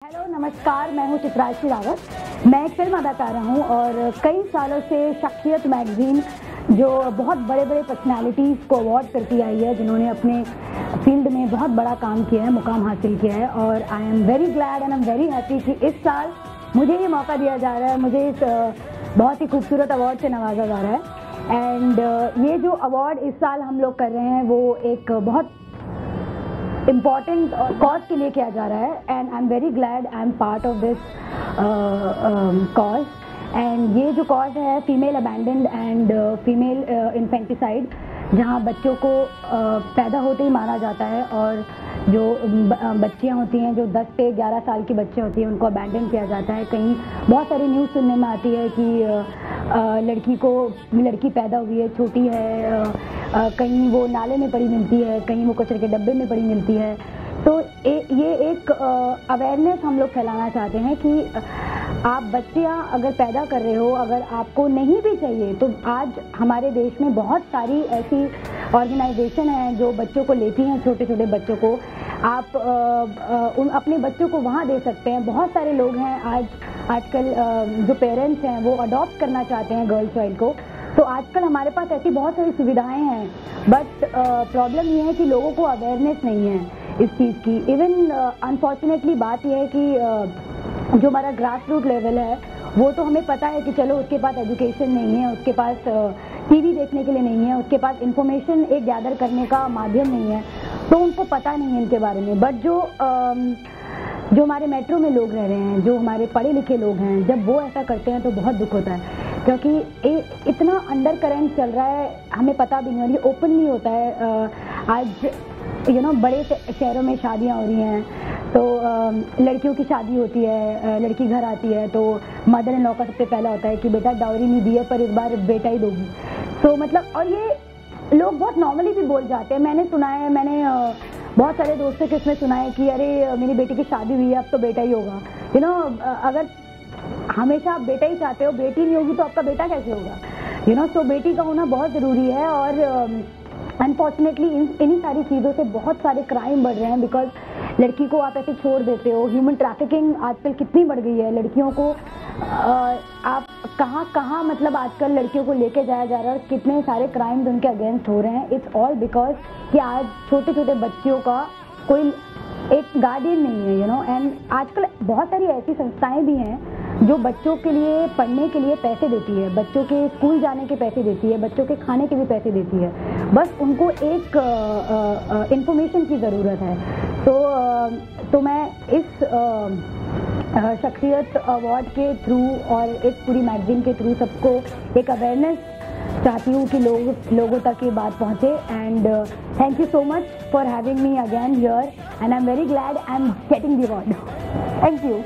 Hello नमस्कार, मैं हूँ चित्राश्री रावत। मैं एक फिल्म अदाकारा हूँ और कई सालों से शख्सियत मैगज़ीन जो बहुत बड़े बड़े पर्सनालिटीज़ को अवार्ड करती आई है, जिन्होंने अपने फील्ड में बहुत बड़ा काम किया है, मुकाम हासिल किया है। और I am very glad and I am very happy कि इस साल मुझे ये मौका दिया जा रहा है, मुझे इस बहुत ही खूबसूरत अवार्ड से नवाजा जा रहा है। एंड ये जो अवार्ड इस साल हम लोग कर रहे हैं वो एक बहुत इम्पॉर्टेंट कॉज के लिए किया जा रहा है। And I am very glad I am part of this cause. And ये जो कॉज है female abandoned and female infanticide, जहाँ बच्चों को पैदा होते ही मारा जाता है और जो बच्चियाँ होती हैं, जो 10 से 11 साल की बच्चियाँ होती हैं, उनको अबैंडन किया जाता है। कहीं बहुत सारी न्यूज़ सुनने में आती है कि लड़की पैदा हुई है, छोटी है, कहीं वो नाले में पड़ी मिलती है, कहीं वो कचरे के डब्बे में पड़ी मिलती है। तो ये एक अवेयरनेस हम लोग फैलाना चाहते हैं कि आप बच्चियाँ अगर पैदा कर रहे हो, अगर आपको नहीं भी चाहिए, तो आज हमारे देश में बहुत सारी ऐसी ऑर्गेनाइजेशन हैं जो बच्चों को लेती हैं, छोटे छोटे बच्चों को। आप अपने बच्चों को वहाँ दे सकते हैं। बहुत सारे लोग हैं आजकल जो पेरेंट्स हैं वो अडॉप्ट करना चाहते हैं गर्ल चाइल्ड को। तो आजकल हमारे पास ऐसी बहुत सारी सुविधाएं हैं, बट प्रॉब्लम ये है कि लोगों को अवेयरनेस नहीं है इस चीज़ की। इवन अनफॉर्चुनेटली बात यह है कि जो हमारा ग्रास रूट लेवल है वो तो हमें पता है कि चलो उसके पास एजुकेशन नहीं है, उसके पास टीवी देखने के लिए नहीं है, उसके पास इंफॉर्मेशन एक गैदर करने का माध्यम नहीं है, तो उनको पता नहीं है इनके बारे में। बट जो हमारे मेट्रो में लोग रह रहे हैं, जो हमारे पढ़े लिखे लोग हैं, जब वो ऐसा करते हैं तो बहुत दुख होता है, क्योंकि इतना अंडर करंट चल रहा है, हमें पता भी नहीं, और ये ओपन नहीं होता है। आज बड़े शहरों में शादियाँ हो रही हैं, तो लड़कियों की शादी होती है, लड़की घर आती है तो मदर इन लॉ का सबसे पहला होता है कि बेटा डाउरी नहीं दी है पर इस बार बेटा ही दोगी। तो मतलब, और ये लोग बहुत नॉर्मली भी बोल जाते हैं। मैंने सुना है, मैंने बहुत सारे दोस्तों के इसमें सुना है कि अरे मेरी बेटी की शादी हुई है, अब तो बेटा ही होगा। अगर हमेशा आप बेटा ही चाहते हो, बेटी नहीं होगी तो आपका बेटा कैसे होगा? सो बेटी का होना बहुत ज़रूरी है। और अनफॉर्चुनेटली इन्हीं सारी चीज़ों से बहुत सारे क्राइम बढ़ रहे हैं, बिकॉज लड़की को आप ऐसे छोड़ देते हो। ह्यूमन ट्रैफिकिंग आजकल कितनी बढ़ गई है, लड़कियों को आप कहाँ मतलब आजकल लड़कियों को लेके जाया जा रहा है, और कितने सारे क्राइम्स उनके अगेंस्ट हो रहे हैं। इट्स ऑल बिकॉज कि आज छोटे छोटे बच्चियों का कोई एक गार्डियन नहीं है। एंड आजकल बहुत सारी ऐसी संस्थाएं भी हैं जो बच्चों के लिए पढ़ने के लिए पैसे देती है, बच्चों के स्कूल जाने के पैसे देती है, बच्चों के खाने के भी पैसे देती है। बस उनको एक इंफॉर्मेशन की ज़रूरत है। तो मैं इस शख्सियत अवार्ड के थ्रू और इस पूरी मैगज़ीन के थ्रू सबको एक अवेयरनेस चाहती हूँ कि लोगों तक ये बात पहुँचे। And thank you so much for having me again here, and I am very glad I am getting the award. Thank you.